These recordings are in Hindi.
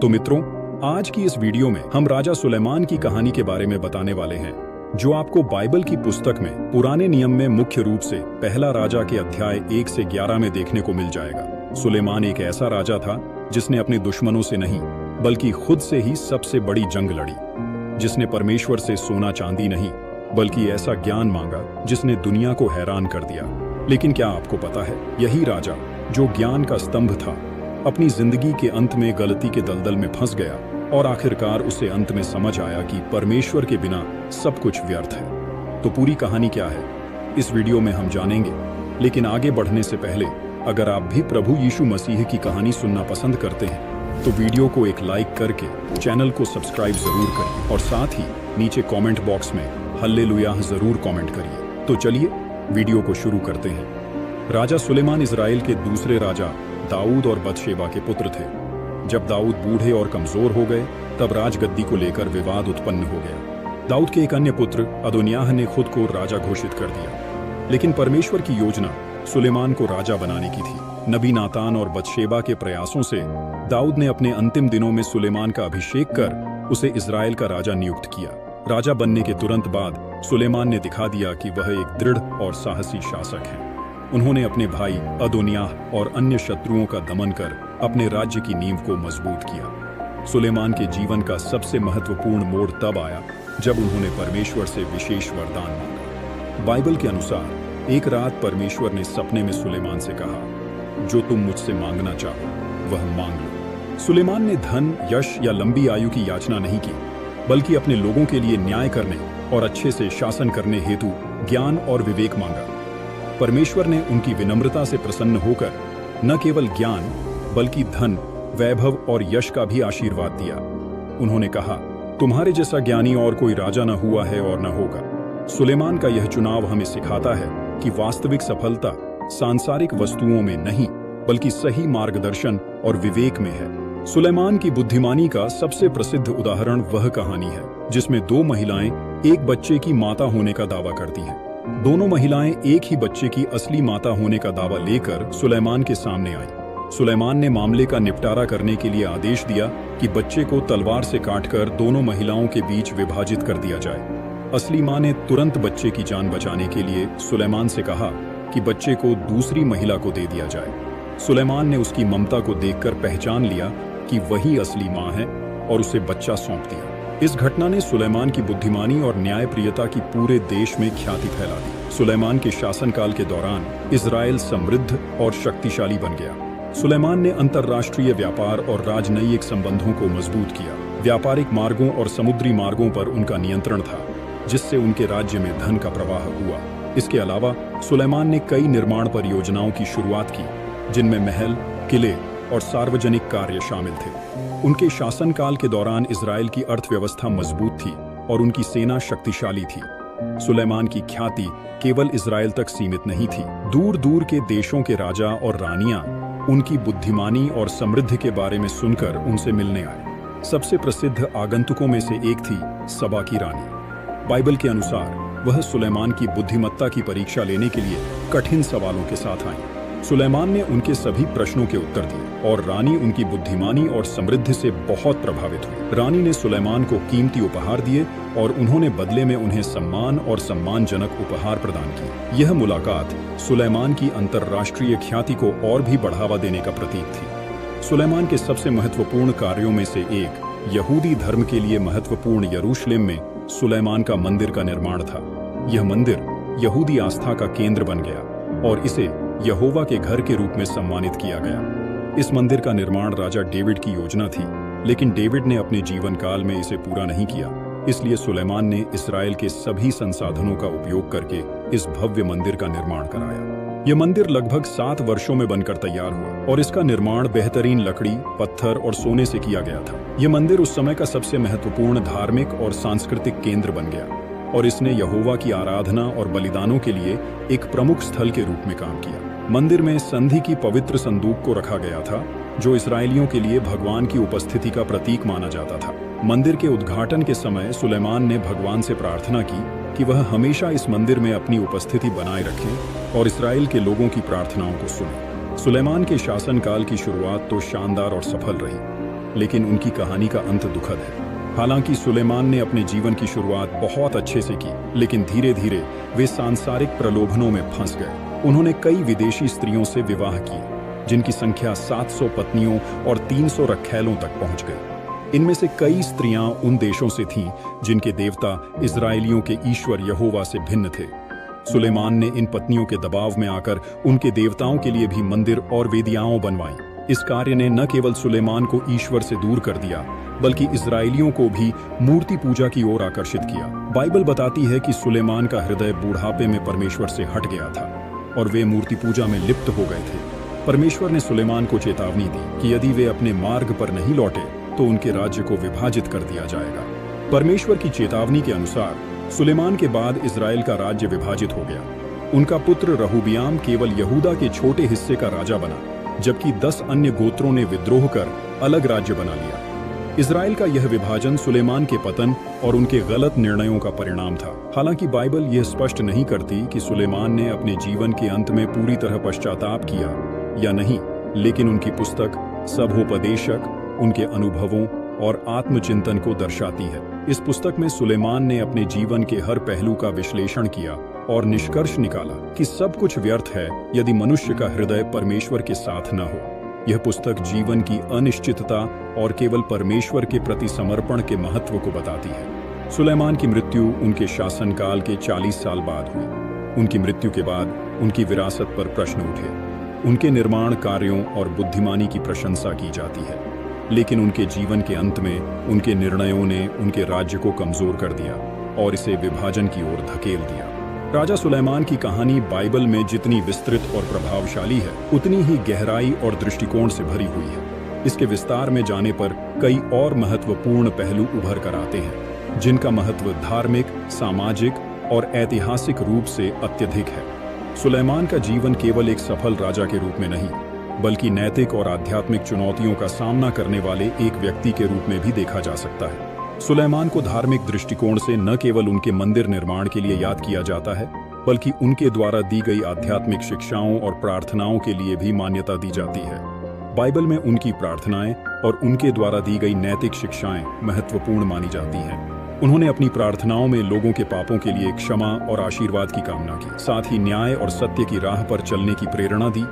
तो मित्रों, आज की इस वीडियो में हम राजा सुलेमान की कहानी के बारे में बताने वाले हैं, जो आपको बाइबल की पुस्तक में पुराने नियम में मुख्य रूप से पहला राजा के अध्याय 1 से 11 में देखने को मिल जाएगा। सुलेमान एक ऐसा राजा था जिसने अपने दुश्मनों से नहीं बल्कि खुद से ही सबसे बड़ी जंग लड़ी, जिसने परमेश्वर से सोना चांदी नहीं बल्कि ऐसा ज्ञान मांगा जिसने दुनिया को हैरान कर दिया। लेकिन क्या आपको पता है, यही राजा जो ज्ञान का स्तंभ था, अपनी जिंदगी के अंत में गलती के दलदल में फंस गया और आखिरकार उसे अंत में समझ आया कि परमेश्वर के बिना सब कुछ व्यर्थ है। तो पूरी कहानी क्या है, इस वीडियो में हम जानेंगे। लेकिन आगे बढ़ने से पहले अगर आप भी प्रभु यीशु मसीह की कहानी सुनना पसंद करते हैं तो वीडियो को एक लाइक करके चैनल को सब्सक्राइब जरूर करिए और साथ ही नीचे कमेंट बॉक्स में हल्लेलुया जरूर कमेंट करिए। तो चलिए वीडियो को शुरू करते हैं। राजा सुलेमान इजराइल के दूसरे राजा दाऊद और बतशेबा के पुत्र थे। जब दाऊद बूढ़े और कमजोर हो गए तब राजगद्दी को लेकर विवाद उत्पन्न हो गया। दाऊद के एक अन्य पुत्र अदोनियाह ने खुद को राजा घोषित कर दिया, लेकिन परमेश्वर की योजना सुलेमान को राजा बनाने की थी। नबी नातान और बतशेबा के प्रयासों से दाऊद ने अपने अंतिम दिनों में सुलेमान का अभिषेक कर उसे इजराइल का राजा नियुक्त किया। राजा बनने के तुरंत बाद सुलेमान ने दिखा दिया कि वह एक दृढ़ और साहसी शासक है। उन्होंने अपने भाई अदोनियाह और अन्य शत्रुओं का दमन कर अपने राज्य की नींव को मजबूत किया। सुलेमान के जीवन का सबसे महत्वपूर्ण मोड़ तब आया जब उन्होंने परमेश्वर से विशेष वरदान मांगा। बाइबल के अनुसार एक रात परमेश्वर ने सपने में सुलेमान से कहा, जो तुम मुझसे मांगना चाहो वह मांग लो। सुलेमान ने धन, यश या लंबी आयु की याचना नहीं की, बल्कि अपने लोगों के लिए न्याय करने और अच्छे से शासन करने हेतु ज्ञान और विवेक मांगा। परमेश्वर ने उनकी विनम्रता से प्रसन्न होकर न केवल ज्ञान बल्कि धन, वैभव और यश का भी आशीर्वाद दिया। उन्होंने कहा, तुम्हारे जैसा ज्ञानी और कोई राजा न हुआ है और न होगा। सुलेमान का यह चुनाव हमें सिखाता है कि वास्तविक सफलता सांसारिक वस्तुओं में नहीं बल्कि सही मार्गदर्शन और विवेक में है। सुलेमान की बुद्धिमानी का सबसे प्रसिद्ध उदाहरण वह कहानी है जिसमें दो महिलाएं एक बच्चे की माता होने का दावा करती हैं। दोनों महिलाएं एक ही बच्चे की असली माता होने का दावा लेकर सुलेमान के सामने आई। सुलेमान ने मामले का निपटारा करने के लिए आदेश दिया कि बच्चे को तलवार से काटकर दोनों महिलाओं के बीच विभाजित कर दिया जाए। असली मां ने तुरंत बच्चे की जान बचाने के लिए सुलेमान से कहा कि बच्चे को दूसरी महिला को दे दिया जाए। सुलेमान ने उसकी ममता को देखकर पहचान लिया कि वही असली मां है और उसे बच्चा सौंप दिया। इस घटना ने सुलेमान की बुद्धिमानी और न्यायप्रियता की पूरे देश में ख्याति फैला दी। सुलेमान के शासनकाल के दौरान इजराइल समृद्ध और शक्तिशाली बन गया। सुलेमान ने अंतर्राष्ट्रीय व्यापार और राजनयिक संबंधों को मजबूत किया। व्यापारिक मार्गों और समुद्री मार्गों पर उनका नियंत्रण था, जिससे उनके राज्य में धन का प्रवाह हुआ। इसके अलावा सुलेमान ने कई निर्माण परियोजनाओं की शुरुआत की, जिनमें महल, किले और सार्वजनिक कार्य शामिल थे। उनके शासनकाल के दौरान इजराइल की अर्थव्यवस्था मजबूत थी और उनकी सेना शक्तिशाली थी। सुलेमान की ख्याति केवल इजराइल तक सीमित नहीं थी। दूर दूर के देशों के राजा और रानियां उनकी बुद्धिमानी और समृद्धि के बारे में सुनकर उनसे मिलने आए। सबसे प्रसिद्ध आगंतुकों में से एक थी सबा की रानी। बाइबल के अनुसार वह सुलेमान की बुद्धिमत्ता की परीक्षा लेने के लिए कठिन सवालों के साथ आई। सुलेमान ने उनके सभी प्रश्नों के उत्तर दिए और रानी उनकी बुद्धिमानी और समृद्धि से बहुत प्रभावित हुई। रानी ने सुलेमान को कीमती उपहार दिए और उन्होंने बदले में उन्हें सम्मान और सम्मानजनक उपहार प्रदान किए। यह मुलाकात सुलेमान की अंतर्राष्ट्रीय ख्याति को और भी बढ़ावा देने का प्रतीक थी। सुलेमान के सबसे महत्वपूर्ण कार्यों में से एक यहूदी धर्म के लिए महत्वपूर्ण यरूशलेम में सुलेमान का मंदिर का निर्माण था। यह मंदिर यहूदी आस्था का केंद्र बन गया और इसे यहोवा के घर के रूप में सम्मानित किया गया। इस मंदिर का निर्माण राजा डेविड की योजना थी, लेकिन डेविड ने अपने जीवन काल में इसे पूरा नहीं किया। इसलिए सुलेमान ने इस्राएल के सभी संसाधनों का उपयोग करके इस भव्य मंदिर का निर्माण कराया। यह मंदिर लगभग 7 वर्षों में बनकर तैयार हुआ और इसका निर्माण बेहतरीन लकड़ी, पत्थर और सोने से किया गया था। यह मंदिर उस समय का सबसे महत्वपूर्ण धार्मिक और सांस्कृतिक केंद्र बन गया और इसने यहोवा की आराधना और बलिदानों के लिए एक प्रमुख स्थल के रूप में काम किया। मंदिर में संधि की पवित्र संदूक को रखा गया था, जो इस्राएलियों के लिए भगवान की उपस्थिति का प्रतीक माना जाता था। मंदिर के उद्घाटन के समय सुलेमान ने भगवान से प्रार्थना की कि वह हमेशा इस मंदिर में अपनी उपस्थिति बनाए रखें और इस्राएल के लोगों की प्रार्थनाओं को सुने। सुलेमान के शासनकाल की शुरुआत तो शानदार और सफल रही। लेकिन उनकी कहानी का अंत दुखद है। हालांकि सुलेमान ने अपने जीवन की शुरुआत बहुत अच्छे से की, लेकिन धीरे धीरे वे सांसारिक प्रलोभनों में फंस गए। उन्होंने कई विदेशी स्त्रियों से विवाह किए, जिनकी संख्या 700 पत्नियों और 300 रखैलों तक पहुंच गई। इनमें से कई स्त्रियां उन देशों से थीं जिनके देवता इजरायलियों के ईश्वर यहोवा से भिन्न थे। सुलेमान ने इन पत्नियों के दबाव में आकर उनके देवताओं के लिए भी मंदिर और वेदियाओं बनवाई। इस कार्य ने न केवल सुलेमान को ईश्वर से दूर कर दिया, बल्कि इजरायलियों को भी मूर्ति पूजा की ओर आकर्षित किया। बाइबल बताती है कि सुलेमान का हृदय बुढ़ापे में परमेश्वर से हट गया था और वे मूर्ति पूजा में लिप्त हो गए थे। परमेश्वर ने सुलेमान को चेतावनी दी कि यदि वे अपने मार्ग पर नहीं लौटे तो उनके राज्य को विभाजित कर दिया जाएगा। परमेश्वर की चेतावनी के अनुसार सुलेमान के बाद इजराइल का राज्य विभाजित हो गया। उनका पुत्र रहूबियाम केवल यहूदा के छोटे हिस्से का राजा बना, जबकि 10 अन्य गोत्रों ने विद्रोह कर अलग राज्य बना लिया। इजराइल का यह विभाजन सुलेमान के पतन और उनके गलत निर्णयों का परिणाम था। हालांकि बाइबल यह स्पष्ट नहीं करती कि सुलेमान ने अपने जीवन के अंत में पूरी तरह पश्चाताप किया या नहीं, लेकिन उनकी पुस्तक सभोपदेशक उनके अनुभवों और आत्मचिंतन को दर्शाती है। इस पुस्तक में सुलेमान ने अपने जीवन के हर पहलू का विश्लेषण किया और निष्कर्ष निकाला कि सब कुछ व्यर्थ है यदि मनुष्य का हृदय परमेश्वर के साथ न हो। यह पुस्तक जीवन की अनिश्चितता और केवल परमेश्वर के प्रति समर्पण के महत्व को बताती है। सुलेमान की मृत्यु उनके शासनकाल के 40 साल बाद हुई। उनकी मृत्यु के बाद उनकी विरासत पर प्रश्न उठे। उनके निर्माण कार्यों और बुद्धिमानी की प्रशंसा की जाती है, लेकिन उनके जीवन के अंत में उनके निर्णयों ने उनके राज्य को कमजोर कर दिया और इसे विभाजन की ओर धकेल दिया। राजा सुलेमान की कहानी बाइबल में जितनी विस्तृत और प्रभावशाली है, उतनी ही गहराई और दृष्टिकोण से भरी हुई है। इसके विस्तार में जाने पर कई और महत्वपूर्ण पहलू उभर कर आते हैं, जिनका महत्व धार्मिक, सामाजिक और ऐतिहासिक रूप से अत्यधिक है। सुलेमान का जीवन केवल एक सफल राजा के रूप में नहीं, बल्कि नैतिक और आध्यात्मिक चुनौतियों का सामना करने वाले एक व्यक्ति के रूप में भी देखा जा सकता है। सुलेमान को धार्मिक दृष्टिकोण से न केवल उनके मंदिर निर्माण के लिए याद किया जाता है, बल्कि उनके द्वारा दी गई आध्यात्मिक शिक्षाओं और प्रार्थनाओं के लिए भी मान्यता दी जाती है। बाइबल में उनकी प्रार्थनाएं और उनके द्वारा दी गई नैतिक शिक्षाएं महत्वपूर्ण मानी जाती हैं। उन्होंने अपनी प्रार्थनाओं में लोगों के पापों के लिए क्षमा और आशीर्वाद की कामना की, साथ ही न्याय और सत्य की राह पर चलने की प्रेरणा दी।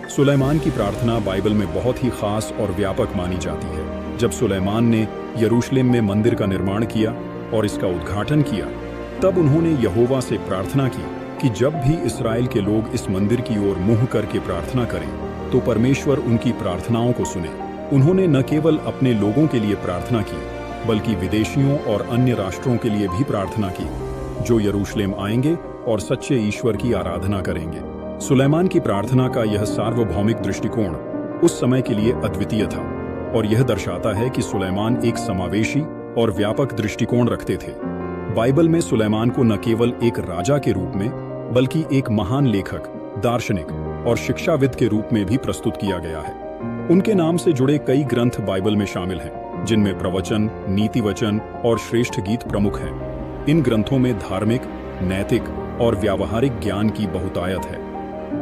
सुलेमान की प्रार्थना बाइबल में बहुत ही खास और व्यापक मानी जाती है। जब सुलेमान ने यरूशलेम में मंदिर का निर्माण किया और इसका उद्घाटन किया, तब उन्होंने यहोवा से प्रार्थना की कि जब भी इस्राएल के लोग इस मंदिर की ओर मुंह करके प्रार्थना करें, तो परमेश्वर उनकी प्रार्थनाओं को सुने। उन्होंने न केवल अपने लोगों के लिए प्रार्थना की, बल्कि विदेशियों और अन्य राष्ट्रों के लिए भी प्रार्थना की, जो यरूशलेम आएंगे और सच्चे ईश्वर की आराधना करेंगे। सुलेमान की प्रार्थना का यह सार्वभौमिक दृष्टिकोण उस समय के लिए अद्वितीय था और यह दर्शाता है कि सुलेमान एक समावेशी और व्यापक दृष्टिकोण रखते थे। बाइबल में सुलेमान को न केवल एक राजा के रूप में, बल्कि एक महान लेखक, दार्शनिक और शिक्षाविद के रूप में भी प्रस्तुत किया गया है। उनके नाम से जुड़े कई ग्रंथ बाइबल में शामिल हैं, जिनमें प्रवचन, नीति वचन और श्रेष्ठ गीत प्रमुख हैं। इन ग्रंथों में धार्मिक, नैतिक और व्यावहारिक ज्ञान की बहुतायत है।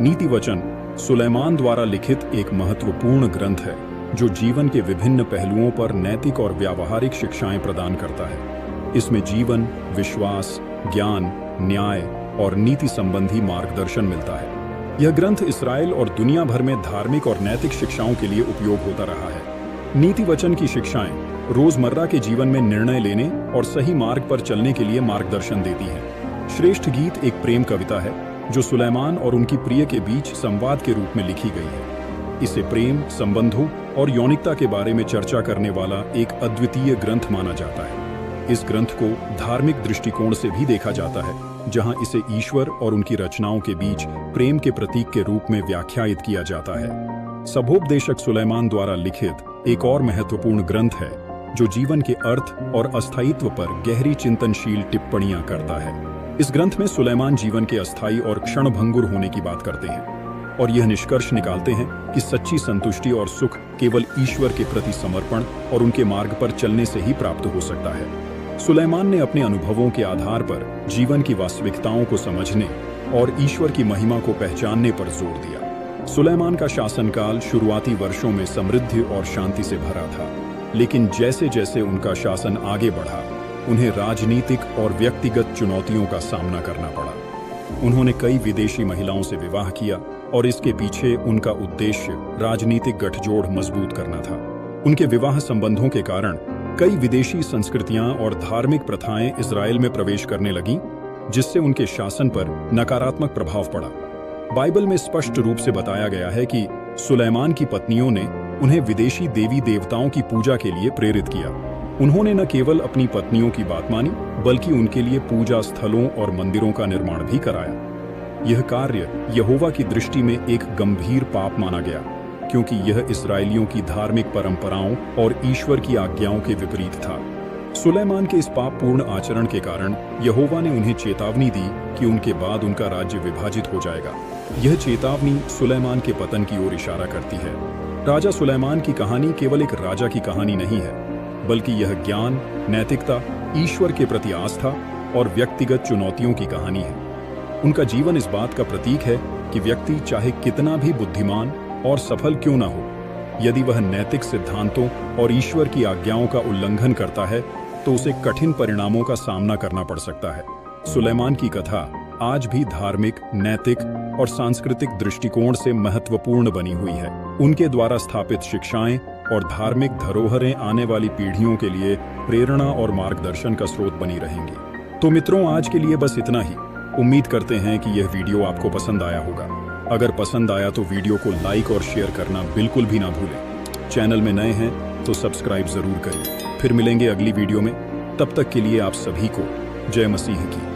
नीति वचन सुलेमान द्वारा लिखित एक महत्वपूर्ण ग्रंथ है, जो जीवन के विभिन्न पहलुओं पर नैतिक और व्यावहारिक शिक्षाएं प्रदान करता है। इसमें जीवन, विश्वास, ज्ञान, न्याय और नीति संबंधी मार्गदर्शन मिलता है। यह ग्रंथ इस्राएल और दुनिया भर में धार्मिक और नैतिक शिक्षाओं के लिए उपयोग होता रहा है। नीति वचन की शिक्षाएं रोजमर्रा के जीवन में निर्णय लेने और सही मार्ग पर चलने के लिए मार्गदर्शन देती हैं। श्रेष्ठ गीत एक प्रेम कविता है, जो सुलेमान और उनकी प्रिय के बीच संवाद के रूप में लिखी गई है। इसे प्रेम, संबंधों और यौनिकता के बारे में चर्चा करने वाला एक अद्वितीय ग्रंथ माना जाता है। इस ग्रंथ को धार्मिक दृष्टिकोण से भी देखा जाता है, जहां इसे ईश्वर और उनकी रचनाओं के बीच प्रेम के प्रतीक के रूप में व्याख्यायित किया जाता है। सभोपदेशक सुलेमान द्वारा लिखित एक और महत्वपूर्ण ग्रंथ है, जो जीवन के अर्थ और अस्थायित्व पर गहरी चिंतनशील टिप्पणियां करता है। इस ग्रंथ में सुलेमान जीवन के अस्थायी और क्षणभंगुर होने की बात करते हैं और यह निष्कर्ष निकालते हैं कि सच्ची संतुष्टि और सुख केवल ईश्वर के प्रति समर्पण और उनके मार्ग पर चलने से ही प्राप्त हो सकता है। सुलेमान ने अपने अनुभवों के आधार पर जीवन की वास्तविकताओं को समझने और ईश्वर की महिमा को पहचानने पर जोर दिया। सुलेमान का शासनकाल शुरुआती वर्षों में समृद्धि और शांति से भरा था। लेकिन जैसे जैसे उनका शासन आगे बढ़ा, उन्हें राजनीतिक और व्यक्तिगत चुनौतियों का सामना करना पड़ा। उन्होंने कई विदेशी महिलाओं से विवाह किया और इसके पीछे उनका उद्देश्य राजनीतिक गठजोड़ मजबूत करना था। उनके विवाह संबंधों के कारण कई विदेशी संस्कृतियां और धार्मिक प्रथाएं इजराइल में प्रवेश करने लगीं, जिससे उनके शासन पर नकारात्मक प्रभाव पड़ा। बाइबल में स्पष्ट रूप से बताया गया है कि सुलेमान की पत्नियों ने उन्हें विदेशी देवी देवताओं की पूजा के लिए प्रेरित किया। उन्होंने न केवल अपनी पत्नियों की बात मानी, बल्कि उनके लिए पूजा स्थलों और मंदिरों का निर्माण भी कराया। यह कार्य यहोवा की दृष्टि में एक गंभीर पाप माना गया, क्योंकि यह इस्राएलियों की धार्मिक परंपराओं और ईश्वर की आज्ञाओं के विपरीत था। सुलेमान के इस पापपूर्ण आचरण के कारण यहोवा ने उन्हें चेतावनी दी कि उनके बाद उनका राज्य विभाजित हो जाएगा। यह चेतावनी सुलेमान के पतन की ओर इशारा करती है। राजा सुलेमान की कहानी केवल एक राजा की कहानी नहीं है, बल्कि यह ज्ञान, नैतिकता, ईश्वर के प्रति आस्था और व्यक्तिगत चुनौतियों की कहानी है। उनका जीवन इस बात का प्रतीक है कि व्यक्ति चाहे कितना भी बुद्धिमान और सफल क्यों न हो, यदि वह नैतिक सिद्धांतों और ईश्वर की आज्ञाओं का उल्लंघन करता है तो उसे कठिन परिणामों का सामना करना पड़ सकता है। सुलेमान की कथा आज भी धार्मिक, नैतिक और सांस्कृतिक दृष्टिकोण से महत्वपूर्ण बनी हुई है। उनके द्वारा स्थापित शिक्षाएं और धार्मिक धरोहरें आने वाली पीढ़ियों के लिए प्रेरणा और मार्गदर्शन का स्रोत बनी रहेंगी। तो मित्रों, आज के लिए बस इतना ही। उम्मीद करते हैं कि यह वीडियो आपको पसंद आया होगा। अगर पसंद आया तो वीडियो को लाइक और शेयर करना बिल्कुल भी ना भूलें। चैनल में नए हैं तो सब्सक्राइब जरूर करिए। फिर मिलेंगे अगली वीडियो में। तब तक के लिए आप सभी को जय मसीह की।